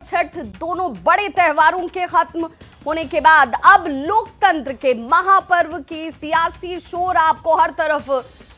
छठ दोनों बड़े त्योहारों के खत्म होने के बाद अब लोकतंत्र के महापर्व की सियासी शोर आपको हर तरफ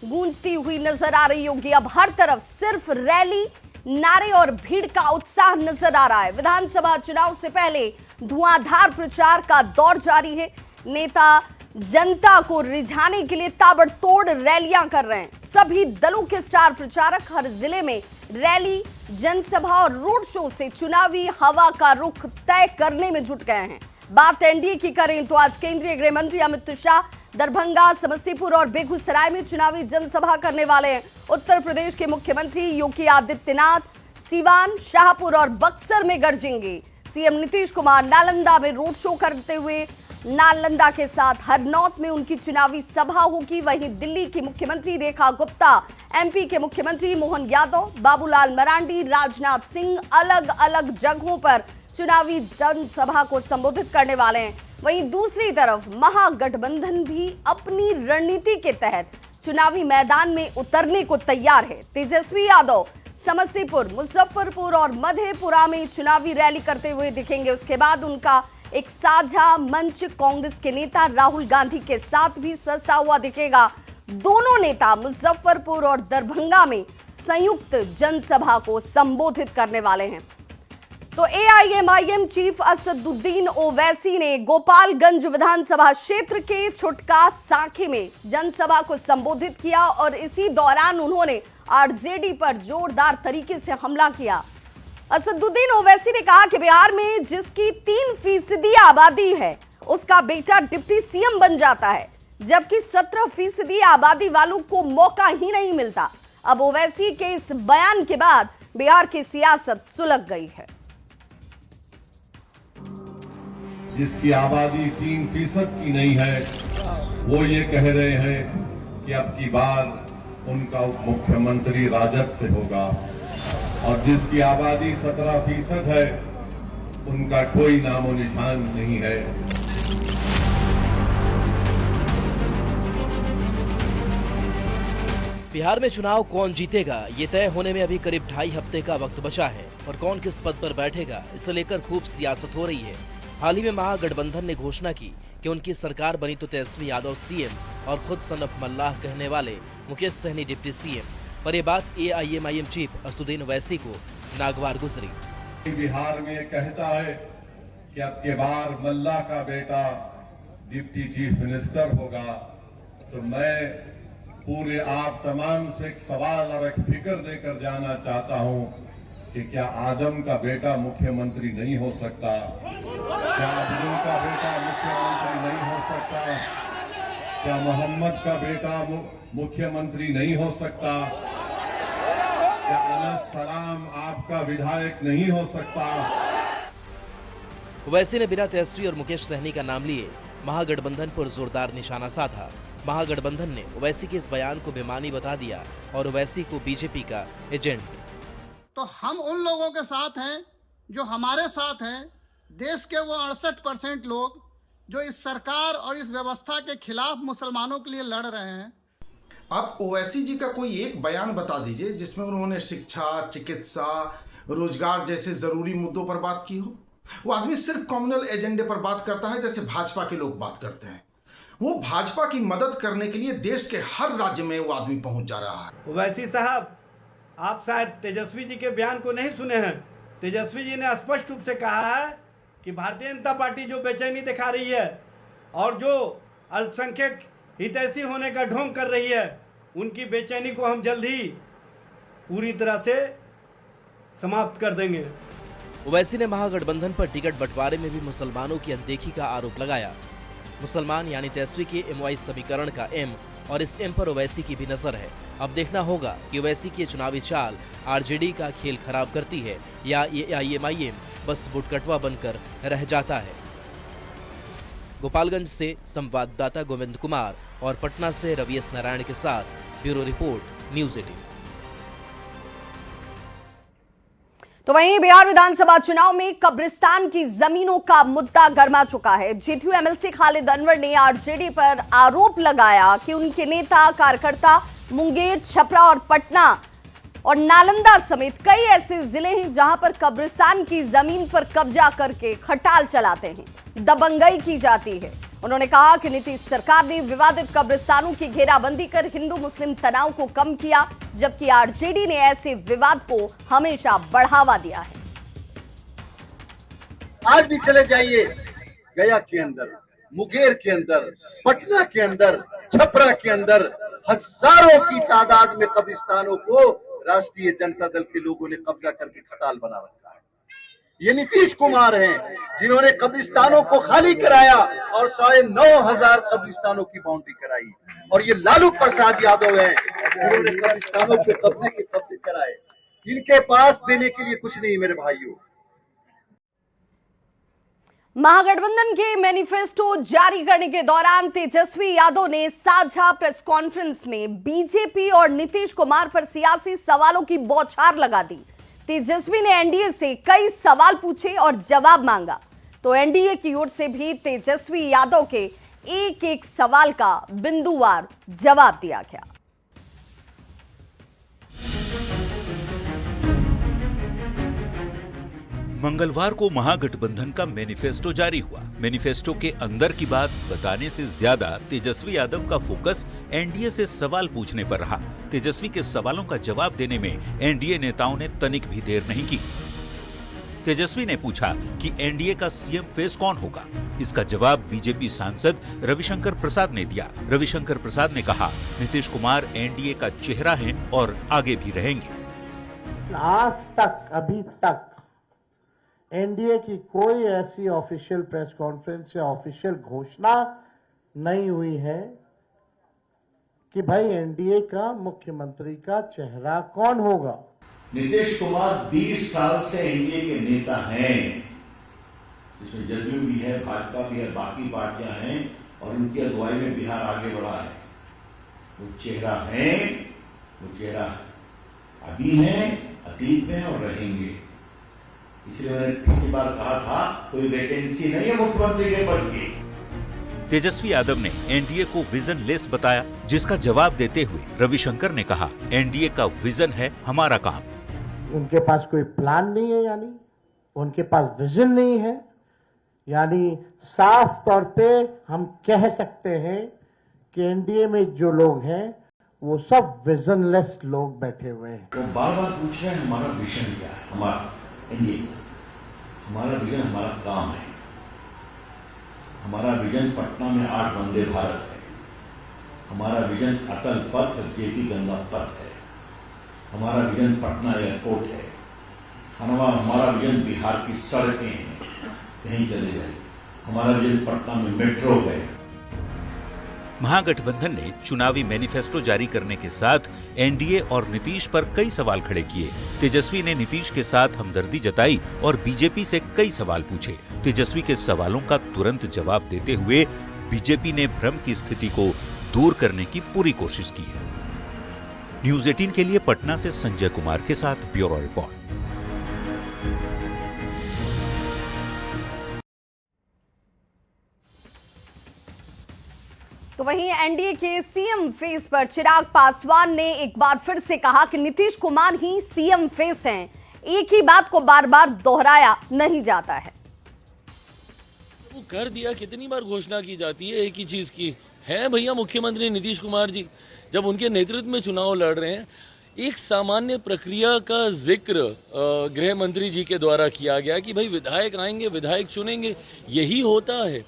गूंजती हुई नजर आ रही होगी। अब हर तरफ सिर्फ रैली, नारे और भीड़ का उत्साह नजर आ रहा है। विधानसभा चुनाव से पहले धुआंधार प्रचार का दौर जारी है। नेता जनता को रिझाने के लिए ताबड़तोड़ रैलियां कर रहे हैं। सभी दलों के स्टार प्रचारक हर जिले में रैली, जनसभा और रोड शो से चुनावी हवा का रुख तय करने में जुट गए हैं। बात एनडीए की करें तो आज केंद्रीय गृह मंत्री अमित शाह दरभंगा, समस्तीपुर और बेगूसराय में चुनावी जनसभा करने वाले हैं। उत्तर प्रदेश के मुख्यमंत्री योगी आदित्यनाथ सीवान, शाहपुर और बक्सर में गरजेंगे। सीएम नीतीश कुमार नालंदा में रोड शो करते हुए नालंदा के साथ हरनौत में उनकी चुनावी सभा होगी। वहीं दिल्ली की मुख्यमंत्री रेखा गुप्ता, एमपी के मुख्यमंत्री मोहन यादव, बाबूलाल मरांडी, राजनाथ सिंह अलग अलग जगहों पर चुनावी जनसभा को संबोधित करने वाले हैं। वहीं दूसरी तरफ महागठबंधन भी अपनी रणनीति के तहत चुनावी मैदान में उतरने को तैयार है। तेजस्वी यादव समस्तीपुर, मुजफ्फरपुर और मधेपुरा में चुनावी रैली करते हुए दिखेंगे। उसके बाद उनका एक साझा मंच कांग्रेस के नेता राहुल गांधी के साथ भी सजता हुआ दिखेगा। दोनों नेता मुजफ्फरपुर और दरभंगा में संयुक्त जनसभा को संबोधित करने वाले हैं। तो एआईएमआईएम चीफ असदुद्दीन ओवैसी ने गोपालगंज विधानसभा क्षेत्र के छुटका साखे में जनसभा को संबोधित किया और इसी दौरान उन्होंने आरजेडी पर जोरदार तरीके से हमला किया। असदुद्दीन ओवैसी ने कहा कि बिहार में जिसकी 3% आबादी है उसका बेटा डिप्टी सीएम बन जाता है, जबकि 17% आबादी वालों को मौका ही नहीं मिलता। अब ओवैसी के इस बयान के बाद बिहार की सियासत सुलग गई है। जिसकी आबादी 3% की नहीं है वो ये कह रहे हैं कि अब की बार उनका उप मुख्यमंत्री राजद से होगा, और जिसकी आबादी 17% है उनका कोई नामो निशान नहीं है। बिहार में चुनाव कौन जीतेगा ये तय होने में अभी करीब 2.5 हफ्ते का वक्त बचा है और कौन किस पद पर बैठेगा इसे लेकर खूब सियासत हो रही है। हाल ही में महागठबंधन ने घोषणा की कि उनकी सरकार बनी तो तेजस्वी यादव सीएम और खुद सन ऑफ मल्लाह कहने वाले मुकेश सहनी डिप्टी सीएम, पर यह बात एआईएमआईएम चीफ असदुद्दीन ओवैसी को नागवार गुजरी। बिहार में कहता है कि अब के बार मल्लाह का बेटा डिप्टी चीफ मिनिस्टर होगा, तो मैं पूरे आप तमाम से एक सवाल और एक फिक्र देकर जाना चाहता हूं कि क्या आदम का बेटा मुख्यमंत्री नहीं हो सकता? क्या अब्दुल का बेटा मुख्यमंत्री नहीं हो सकता? क्या मोहम्मद का बेटा मुख्यमंत्री नहीं हो सकता? क्या अनस सलाम आपका विधायक नहीं हो सकता? ओवैसी ने बिना तेजस्वी और मुकेश सहनी का नाम लिए महागठबंधन पर जोरदार निशाना साधा। महागठबंधन ने ओवैसी के इस बयान को बेमानी बता दिया और ओवैसी को बीजेपी का एजेंट। तो हम उन लोगों के साथ हैं जो हमारे साथ हैं, देश के वो 68% लोग जो इस सरकार और इस व्यवस्था के खिलाफ मुसलमानों के लिए लड़ रहे हैं। आप ओवैसी जी का कोई एक बयान बता दीजिए जिसमें उन्होंने शिक्षा, चिकित्सा, रोजगार जैसे जरूरी मुद्दों पर बात की हो। वो आदमी सिर्फ कम्युनल एजेंडे पर बात करता है जैसे भाजपा के लोग बात करते हैं। वो भाजपा की मदद करने के लिए देश के हर राज्य में वो आदमी पहुंच जा रहा है। ओवैसी साहब, आप शायद तेजस्वी जी के बयान को नहीं सुने हैं। तेजस्वी जी ने स्पष्ट रूप से कहा है कि भारतीय जनता पार्टी जो बेचैनी दिखा रही है और जो अल्पसंख्यक हितैषी होने का ढोंग कर रही है, उनकी बेचैनी को हम जल्द ही पूरी तरह से समाप्त कर देंगे। ओवैसी ने महागठबंधन पर टिकट बंटवारे में भी मुसलमानों की अनदेखी का आरोप लगाया। मुसलमान यानी तेजस्वी के एमवाई समीकरण का एम और इस एम पर ओवैसी की भी नजर है। अब देखना होगा कि ओवैसी की चुनावी चाल आरजेडी का खेल खराब करती है या एआईएमआईएम बस बुटकटवा बनकर रह जाता है। गोपालगंज से संवाददाता गोविंद कुमार और पटना से रवि एस नारायण के साथ ब्यूरो रिपोर्ट, न्यूज़ 18। तो वहीं बिहार विधानसभा चुनाव में कब्रिस्तान की जमीनों का मुद्दा गर्मा चुका है। जेडीयू एमएलसी खालिद अनवर ने आरजेडी पर आरोप लगाया कि उनके नेता कार्यकर्ता मुंगेर, छपरा और पटना और नालंदा समेत कई ऐसे जिले हैं जहां पर कब्रिस्तान की जमीन पर कब्जा करके खटाल चलाते हैं, दबंगई की जाती है। उन्होंने कहा कि नीतीश सरकार ने विवादित कब्रिस्तानों की घेराबंदी कर हिंदू मुस्लिम तनाव को कम किया, जबकि आरजेडी ने ऐसे विवाद को हमेशा बढ़ावा दिया है। आज भी चले जाइए गया के अंदर, मुंगेर के अंदर, पटना के अंदर, छपरा के अंदर हजारों की तादाद में कब्रिस्तानों को राष्ट्रीय जनता दल के लोगों ने कब्जा करके खटाल बना रखा है। ये नीतीश कुमार हैं जिन्होंने कब्रिस्तानों को खाली कराया और 9,500 कब्रिस्तानों की बाउंड्री कराई, और ये लालू प्रसाद यादव हैं जिन्होंने कब्रिस्तानों के कब्जे कराए। इनके पास देने के लिए कुछ नहीं मेरे भाइयों। महागठबंधन के मैनिफेस्टो जारी करने के दौरान तेजस्वी यादव ने साझा प्रेस कॉन्फ्रेंस में बीजेपी और नीतीश कुमार पर सियासी सवालों की बौछार लगा दी। तेजस्वी ने एनडीए से कई सवाल पूछे और जवाब मांगा, तो एनडीए की ओर से भी तेजस्वी यादव के एक एक सवाल का बिंदुवार जवाब दिया गया। मंगलवार को महागठबंधन का मैनिफेस्टो जारी हुआ। मैनिफेस्टो के अंदर की बात बताने से ज्यादा तेजस्वी यादव का फोकस एनडीए से सवाल पूछने पर रहा। तेजस्वी के सवालों का जवाब देने में एनडीए नेताओं ने तनिक भी देर नहीं की। तेजस्वी ने पूछा कि एनडीए का सीएम फेस कौन होगा। इसका जवाब बीजेपी सांसद रविशंकर प्रसाद ने दिया। रविशंकर प्रसाद ने कहा, नीतीश कुमार एनडीए का चेहरा हैं और आगे भी रहेंगे। आज तक अभी तक एनडीए की कोई ऐसी ऑफिशियल प्रेस कॉन्फ्रेंस या ऑफिशियल घोषणा नहीं हुई है कि भाई एनडीए का मुख्यमंत्री का चेहरा कौन होगा। नीतीश कुमार 20 साल से एनडीए के नेता हैं, इसमें जदयू भी है, भाजपा भी है, बाकी पार्टियां हैं, और उनकी अगुवाई में बिहार आगे बढ़ा है। वो चेहरा है, वो चेहरा अभी है, अतीत में और रहेंगे। इसलिए मैंने पिछली बार कहा था कोई वैकेंसी नहीं है मुख्यमंत्री के पद की। तेजस्वी यादव ने एनडीए को विजन लेस बताया, जिसका जवाब देते हुए रविशंकर ने कहा, एनडीए का विजन है हमारा काम। उनके पास कोई प्लान नहीं है, यानी उनके पास विजन नहीं है, यानी साफ तौर पे हम कह सकते हैं कि एनडीए में जो लोग हैं वो सब विजनलेस लोग बैठे हुए हैं। वो बार बार पूछ रहे हैं हमारा विजन क्या है। हमारा एनडीए, हमारा विजन हमारा काम है। हमारा विजन पटना में 8 वंदे भारत है। हमारा विजन अटल पथ जेपी गंगा पथ है। हमारा विजन पटना एयरपोर्ट है। हमारा विजन बिहार की सड़कें हैं, कहीं चले जाए। हमारा विजन पटना में मेट्रो है। महागठबंधन ने चुनावी मैनिफेस्टो जारी करने के साथ एनडीए और नीतीश पर कई सवाल खड़े किए। तेजस्वी ने नीतीश के साथ हमदर्दी जताई और बीजेपी से कई सवाल पूछे। तेजस्वी के सवालों का तुरंत जवाब देते हुए बीजेपी ने भ्रम की स्थिति को दूर करने की पूरी कोशिश की है। न्यूज़ 18 के लिए पटना से संजय कुमार के साथ ब्यूरो रिपोर्ट। तो वहीं एनडीए के सीएम फेस पर चिराग पासवान ने एक बार फिर से कहा कि नीतीश कुमार ही सीएम फेस हैं। एक ही बात को बार बार दोहराया नहीं जाता है। वो कर दिया, कितनी बार घोषणा की जाती है एक ही चीज की है। भैया मुख्यमंत्री नीतीश कुमार जी जब उनके नेतृत्व में चुनाव लड़ रहे हैं, एक सामान्य प्रक्रिया का जिक्र गृह मंत्री जी के द्वारा किया गया कि भाई विधायक आएंगे, विधायक चुनेंगे, यही होता है।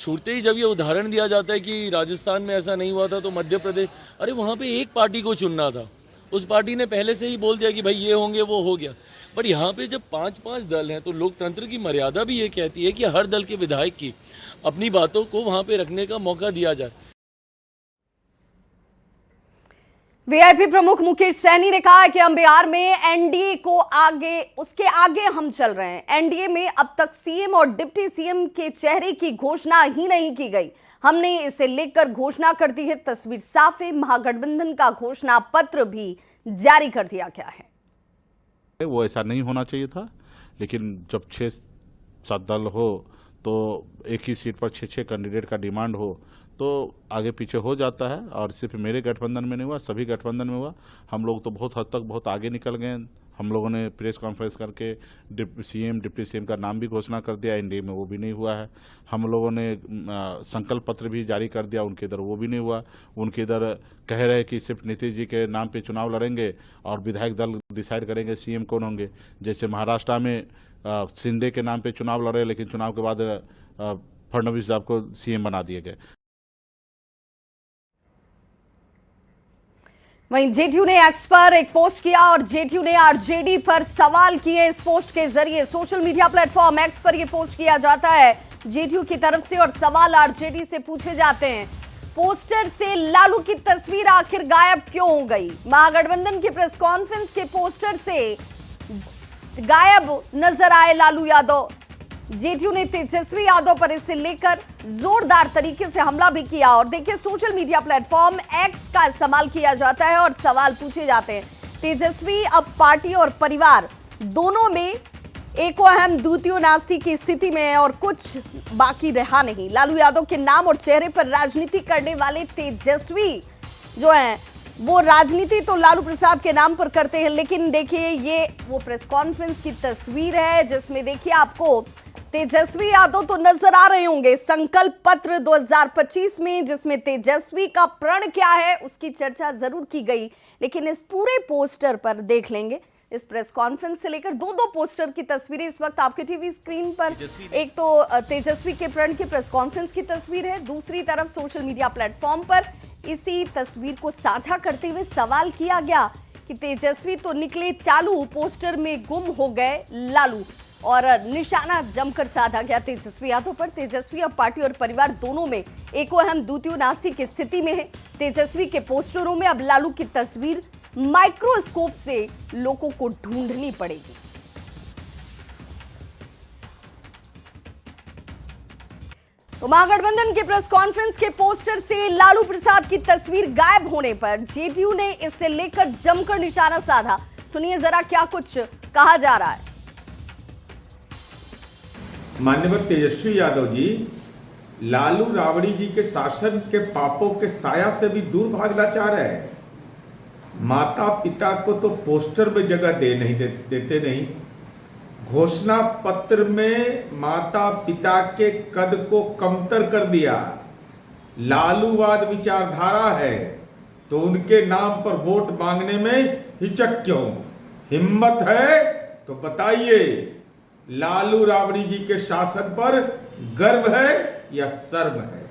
छूटते ही जब ये उदाहरण दिया जाता है कि राजस्थान में ऐसा नहीं हुआ था तो मध्य प्रदेश, अरे वहाँ पे एक पार्टी को चुनना था, उस पार्टी ने पहले से ही बोल दिया कि भाई ये होंगे, वो हो गया। पर यहाँ पे जब 5-5 दल हैं तो लोकतंत्र की मर्यादा भी ये कहती है कि हर दल के विधायक की अपनी बातों को वहाँ पे रखने का मौका दिया जाए। वीआईपी प्रमुख मुकेश सहनी ने कहा है कि हम बिहार में एनडीए को आगे, उसके आगे हम चल रहे हैं। एनडीए में अब तक सीएम और डिप्टी सीएम के चेहरे की घोषणा ही नहीं की गई। हमने इसे लेकर घोषणा कर दी है। तस्वीर साफ है, महागठबंधन का घोषणा पत्र भी जारी कर दिया गया है। वो ऐसा नहीं होना चाहिए था, लेकिन जब 6-7 दल हो तो एक ही सीट पर 6-6 कैंडिडेट का डिमांड हो तो आगे पीछे हो जाता है। और सिर्फ मेरे गठबंधन में नहीं हुआ, सभी गठबंधन में हुआ। हम लोग तो बहुत हद तक बहुत आगे निकल गए। हम लोगों ने प्रेस कॉन्फ्रेंस करके डिप्टी सीएम का नाम भी घोषणा कर दिया, एनडीए में वो भी नहीं हुआ है। हम लोगों ने संकल्प पत्र भी जारी कर दिया, उनके इधर वो भी नहीं हुआ। उनके इधर कह रहे कि सिर्फ नीतीश जी के नाम पे चुनाव लड़ेंगे और विधायक दल डिसाइड करेंगे सीएम कौन होंगे। जैसे महाराष्ट्र में शिंदे के नाम पे चुनाव लड़े, लेकिन चुनाव के बाद फडणवीस साहब को सीएम बना दिए गए। वहीं जेडीयू ने एक्स पर एक पोस्ट किया और जेडीयू ने आरजेडी पर सवाल किए। इस पोस्ट के जरिए सोशल मीडिया प्लेटफॉर्म एक्स पर यह पोस्ट किया जाता है जेडीयू की तरफ से और सवाल आरजेडी से पूछे जाते हैं। पोस्टर से लालू की तस्वीर आखिर गायब क्यों हो गई? महागठबंधन की प्रेस कॉन्फ्रेंस के पोस्टर से गायब नजर आए लालू यादव। जेडीयू ने तेजस्वी यादव पर इसे लेकर जोरदार तरीके से हमला भी किया और देखिए सोशल मीडिया प्लेटफॉर्म एक्स का इस्तेमाल किया जाता है और सवाल पूछे जाते हैं। तेजस्वी अब पार्टी और परिवार दोनों में एको अहम द्वितीय नास्ति की स्थिति में है और कुछ बाकी रहा नहीं। लालू यादव के नाम और चेहरे पर राजनीति करने वाले तेजस्वी जो है वो राजनीति तो लालू प्रसाद के नाम पर करते हैं, लेकिन देखिए ये वो प्रेस कॉन्फ्रेंस की तस्वीर है जिसमें देखिए आपको तेजस्वी यादव तो नजर आ रहे होंगे संकल्प पत्र 2025 में, जिसमें तेजस्वी का प्रण क्या है उसकी चर्चा जरूर की गई। लेकिन इस पूरे पोस्टर पर देख लेंगे, इस प्रेस कॉन्फ्रेंस से लेकर दो पोस्टर की तस्वीरें इस वक्त आपके टीवी स्क्रीन पर। एक तो तेजस्वी के प्रण की प्रेस कॉन्फ्रेंस की तस्वीर है, दूसरी तरफ सोशल मीडिया प्लेटफॉर्म पर इसी तस्वीर को साझा करते हुए सवाल किया गया कि तेजस्वी तो निकले चालू, पोस्टर में गुम हो गए लालू और निशाना जमकर साधा गया तेजस्वी यादव पर। तेजस्वी अब पार्टी और परिवार दोनों में एको अहम द्वितीय नास्ति की स्थिति में है। तेजस्वी के पोस्टरों में अब लालू की तस्वीर माइक्रोस्कोप से लोगों को ढूंढनी पड़ेगी। तो महागठबंधन के प्रेस कॉन्फ्रेंस के पोस्टर से लालू प्रसाद की तस्वीर गायब होने पर जेडीयू ने इसे लेकर जमकर निशाना साधा। सुनिए जरा क्या कुछ कहा जा रहा है। माननीय तेजस्वी यादव जी लालू राबड़ी जी के शासन के पापों के साया से भी दूर भागना चाह रहे हैं। माता पिता को तो पोस्टर में जगह देते नहीं, घोषणा पत्र में माता पिता के कद को कमतर कर दिया। लालूवाद विचारधारा है तो उनके नाम पर वोट मांगने में हिचक क्यों? हिम्मत है तो बताइए, लालू राबड़ी जी के शासन पर गर्व है या शर्म है?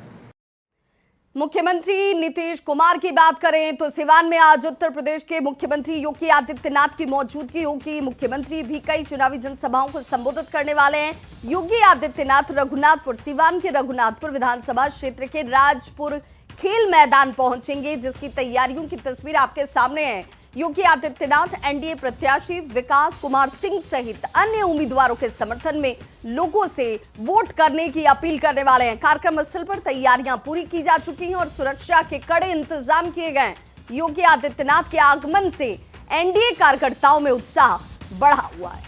मुख्यमंत्री नीतीश कुमार की बात करें तो सिवान में आज उत्तर प्रदेश के मुख्यमंत्री योगी आदित्यनाथ की मौजूदगी होगी। मुख्यमंत्री भी कई चुनावी जनसभाओं को संबोधित करने वाले हैं। योगी आदित्यनाथ रघुनाथपुर, सिवान के रघुनाथपुर विधानसभा क्षेत्र के राजपुर खेल मैदान पहुंचेंगे, जिसकी तैयारियों की तस्वीर आपके सामने है। योगी आदित्यनाथ एनडीए प्रत्याशी विकास कुमार सिंह सहित अन्य उम्मीदवारों के समर्थन में लोगों से वोट करने की अपील करने वाले हैं। कार्यक्रम स्थल पर तैयारियां पूरी की जा चुकी हैं और सुरक्षा के कड़े इंतजाम किए गए हैं। योगी आदित्यनाथ के आगमन से एनडीए कार्यकर्ताओं में उत्साह बढ़ा हुआ है।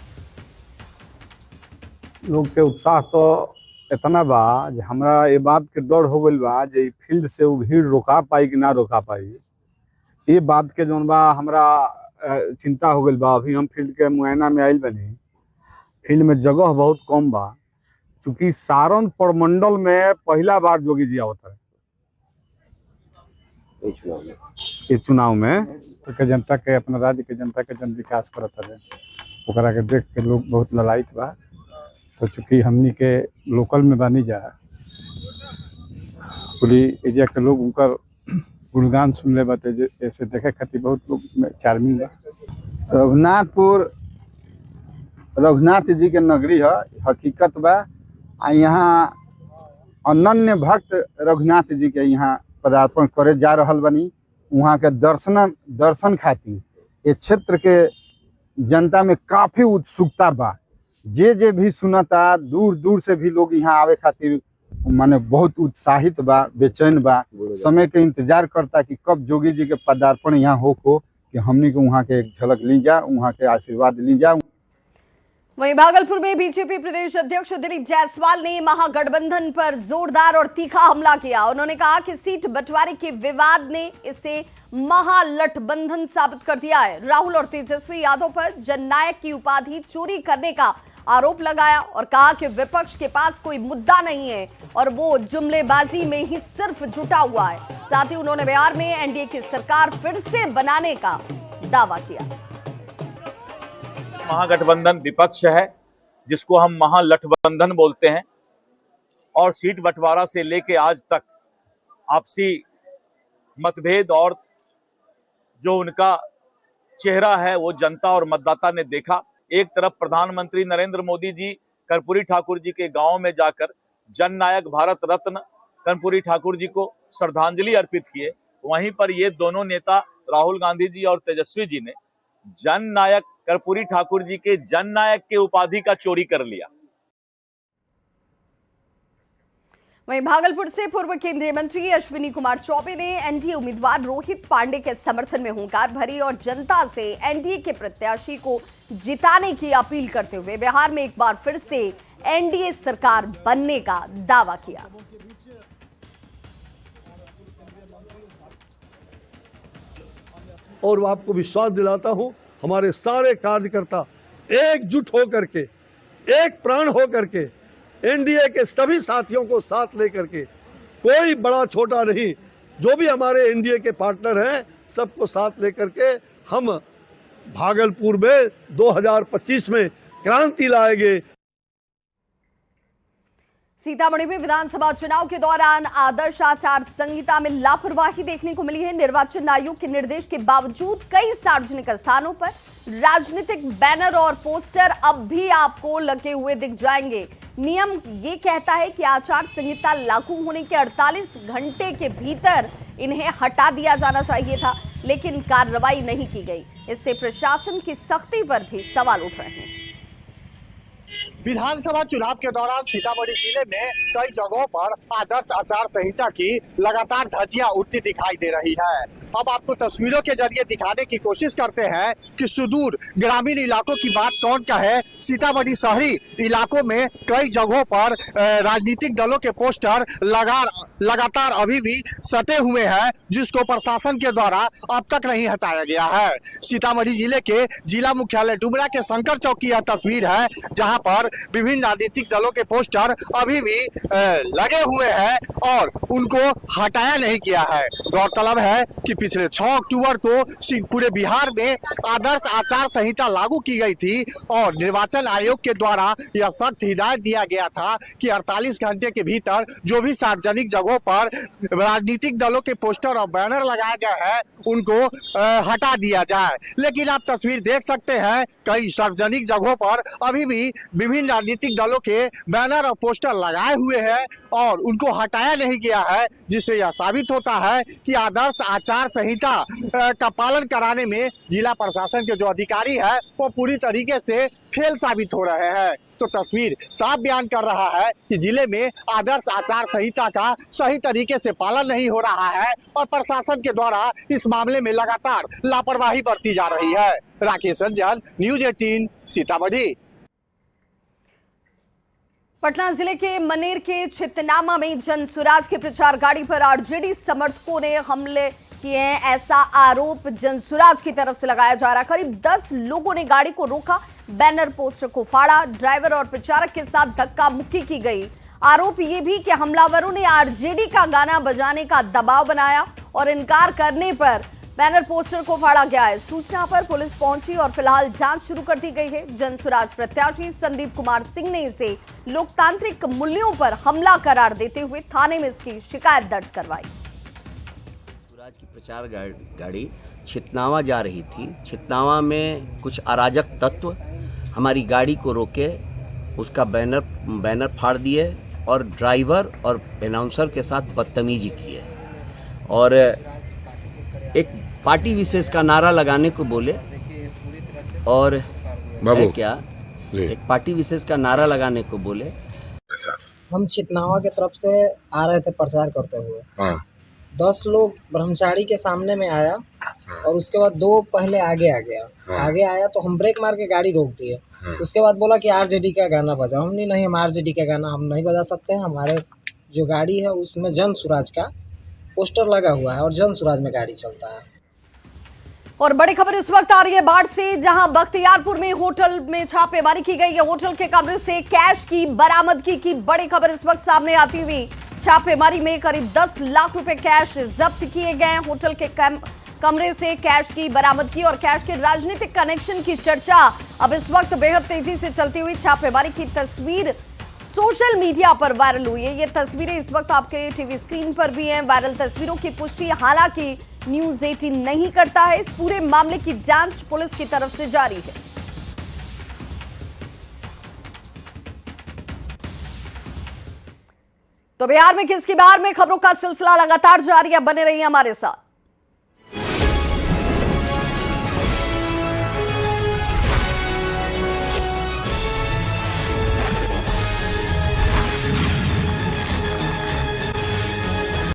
लोग के उत्साह तो इतना बा जे हमरा ये बात के डर हो गइल बा जे फील्ड से वो भीड़ रोका पाई कि ना रोका पाई। ये बात के जौन बा हमरा चिंता हो गइल बा। अभी हम फील्ड के मुआयना में आइल बनी, फील्ड में जगह बहुत कम बा, चूंकि सारण प्रमंडल में पहला बार योगी जी आवत है ये चुनाव में के जनता के, अपना राज्य के जनता के जन विकास करत है, ओकरा के देख के लोग बहुत ललायित बा। तो चूंकि हमनी के लोकल में बानी जा, पूरी एरिया के लोग उनकर गुणगान सुन ले बाते, ऐसे देखे खातिर बहुत लोग चार्मिंग बा। रघुनाथपुर रघुनाथ जी के नगरी है, हकीकत बा। यहाँ अनन्य भक्त रघुनाथ जी के यहाँ पदार्पण करे जा रहल बनी। वहाँ के दर्शन खातिर ये क्षेत्र के जनता में काफी उत्सुकता बा। जे भी सुनता, दूर दूर से भी लोग यहाँ आवे खातिर माने बहुत उत्साहित बा, बेचैन बा, समय के इंतजार करता कि कब जोगी जी के पदार्पण यहाँ हो कि हमनी को वहाँ के एक झलक ली जा, वहाँ के आशीर्वाद ली जा। वहीं भागलपुर में बीजेपी प्रदेश अध्यक्ष दिलीप जायसवाल ने महागठबंधन पर जोरदार और तीखा हमला किया। उन्होंने कहा कि सीट बंटवारे के विवाद ने इसे महागठबंधन साबित कर दिया है। राहुल और तेजस्वी यादव पर जननायक की उपाधि चोरी करने का आरोप लगाया और कहा कि विपक्ष के पास कोई मुद्दा नहीं है और वो जुमलेबाजी में ही सिर्फ जुटा हुआ है। साथ ही उन्होंने बिहार में एनडीए की सरकार फिर से बनाने का दावा किया। महागठबंधन विपक्ष है जिसको हम महागठबंधन बोलते हैं और सीट बंटवारा से लेके आज तक आपसी मतभेद और जो उनका चेहरा है वो जनता और मतदाता ने देखा। एक तरफ प्रधानमंत्री नरेंद्र मोदी जी कर्पूरी ठाकुर जी के गांव में जाकर जननायक भारत रत्न कर्पूरी ठाकुर जी को श्रद्धांजलि अर्पित किए, वहीं पर ये दोनों नेता राहुल गांधी जी और तेजस्वी जी ने जननायक कर्पूरी ठाकुर जी के जननायक के उपाधि का चोरी कर लिया। वहीं भागलपुर से पूर्व केंद्रीय मंत्री अश्विनी कुमार चौबे ने एनडीए उम्मीदवार रोहित पांडे के समर्थन में हुंकार भरी और जनता से एनडीए के प्रत्याशी को जिताने की अपील करते हुए बिहार में एक बार फिर से एनडीए सरकार बनने का दावा किया। और आपको विश्वास दिलाता हूं, हमारे सारे कार्यकर्ता एकजुट होकर के, एक प्राण होकर के, एनडीए के सभी साथियों को साथ लेकर के, कोई बड़ा छोटा नहीं, जो भी हमारे एनडीए के पार्टनर हैं सबको साथ लेकर के हम भागलपुर में 2025 में क्रांति लाएंगे। सीतामढ़ी में विधानसभा चुनाव के दौरान आदर्श आचार संहिता में लापरवाही देखने को मिली है। निर्वाचन आयोग के निर्देश के बावजूद कई सार्वजनिक स्थानों पर राजनीतिक बैनर और पोस्टर अब भी आपको लगे हुए दिख जाएंगे। नियम ये कहता है कि आचार संहिता लागू होने के 48 घंटे के भीतर इन्हें हटा दिया जाना चाहिए था, लेकिन कार्रवाई नहीं की गई। इससे प्रशासन की सख्ती पर भी सवाल उठ रहे हैं। विधानसभा चुनाव के दौरान सीतामढ़ी जिले में कई जगहों पर आदर्श आचार संहिता की लगातार धज्जियां उड़ती दिखाई दे रही है। अब आपको तस्वीरों के जरिए दिखाने की कोशिश करते हैं कि सुदूर ग्रामीण इलाकों की बात कौन कहे। सीतामढ़ी शहरी इलाकों में कई जगहों पर राजनीतिक दलों के पोस्टर लगातार अभी भी सटे हुए हैं, जिसको प्रशासन के द्वारा अब तक नहीं हटाया गया है। सीतामढ़ी जिले के जिला मुख्यालय डुमरा के शंकर चौक की यह तस्वीर है, जहां पर विभिन्न राजनीतिक दलों के पोस्टर अभी भी लगे हुए हैं और उनको हटाया नहीं गया है। गौरतलब है कि पिछले 6 अक्टूबर को पूरे बिहार में आदर्श आचार संहिता लागू की गई थी और निर्वाचन आयोग के द्वारा यह सख्त हिदायत दिया गया था कि 48 घंटे के भीतर जो भी सार्वजनिक जगहों पर राजनीतिक दलों के पोस्टर और बैनर लगाए गए हैं उनको हटा दिया जाए। लेकिन आप तस्वीर देख सकते हैं, कई सार्वजनिक जगहों पर अभी भी विभिन्न राजनीतिक दलों के बैनर और पोस्टर लगाए हुए हैं और उनको हटाया नहीं गया है, जिससे यह साबित होता है कि आदर्श आचार संहिता का पालन कराने में जिला प्रशासन के जो अधिकारी है वो पूरी तरीके से फेल साबित हो रहे हैं। तो तस्वीर साफ बयान कर रहा है कि जिले में आदर्श आचार संहिता का सही तरीके से पालन नहीं हो रहा है और प्रशासन के द्वारा इस मामले में लगातार लापरवाही बरती जा रही है। राकेश रंजन, न्यूज 18 सीतामढ़ी। पटना जिले के मनेर के छितनामा में जन सुराज के प्रचार गाड़ी पर आरजेडी समर्थकों ने हमले किए हैं, ऐसा आरोप जन सुराज की तरफ से लगाया जा रहा है। करीब 10 लोगों ने गाड़ी को रोका, बैनर पोस्टर को फाड़ा, ड्राइवर और प्रचारक के साथ धक्का मुक्की की गई। आरोप ये भी कि हमलावरों ने आरजेडी का गाना बजाने का दबाव बनाया और इनकार करने पर बैनर पोस्टर को फाड़ा गया है। सूचना पर पुलिस पहुंची और फिलहाल जांच शुरू कर दी गई है। जनसुराज प्रत्याशी संदीप कुमार सिंह ने इसे लोकतांत्रिक मूल्यों पर हमला करार देते हुए थाने में इसकी शिकायत दर्ज करवाई। सुराज की प्रचार गाड़ी छितनावा जा रही थी। छितनावा में कुछ अराजक तत्व हमारी गाड़ी को रोके, उसका बैनर फाड़ दिए और ड्राइवर और अनाउंसर के साथ बदतमीजी किए और एक पार्टी विशेष का नारा लगाने को बोले और एक पार्टी विशेष का नारा लगाने को बोले। हम छितनावा की तरफ से आ रहे थे प्रचार करते हुए। 10 लोग ब्रह्मचारी के सामने में आया और उसके बाद 2 पहले आगे आ गया। आगे आया तो हम ब्रेक मार के गाड़ी रोक दिए। उसके बाद बोला कि आरजेडी का गाना बजाओ। हमने नहीं, हम आरजेडी का गाना हम नहीं बजा सकते हैं। हमारे जो गाड़ी है उसमें जन स्वराज का पोस्टर लगा हुआ है और जन स्वराज में गाड़ी चलता है। और बड़ी खबर इस वक्त आ रही है बाढ़ से, जहां बख्तियारपुर में होटल में छापेमारी की गई है। होटल के कमरे से कैश की बरामदगी की बड़ी खबर इस वक्त सामने आती हुई। छापेमारी में करीब 10 लाख रुपए कैश जब्त किए गए। होटल के कमरे से कैश की बरामदगी और कैश के राजनीतिक कनेक्शन की चर्चा अब इस वक्त बेहद तेजी से चलती हुई छापेमारी की तस्वीर सोशल मीडिया पर वायरल हुई है। ये तस्वीरें इस वक्त आपके टीवी स्क्रीन पर भी हैं। वायरल तस्वीरों की पुष्टि हालांकि न्यूज़ 18 नहीं करता है। इस पूरे मामले की जांच पुलिस की तरफ से जारी है। तो बिहार में किसकी बार में खबरों का सिलसिला लगातार जारी है। बने रहिए हमारे साथ।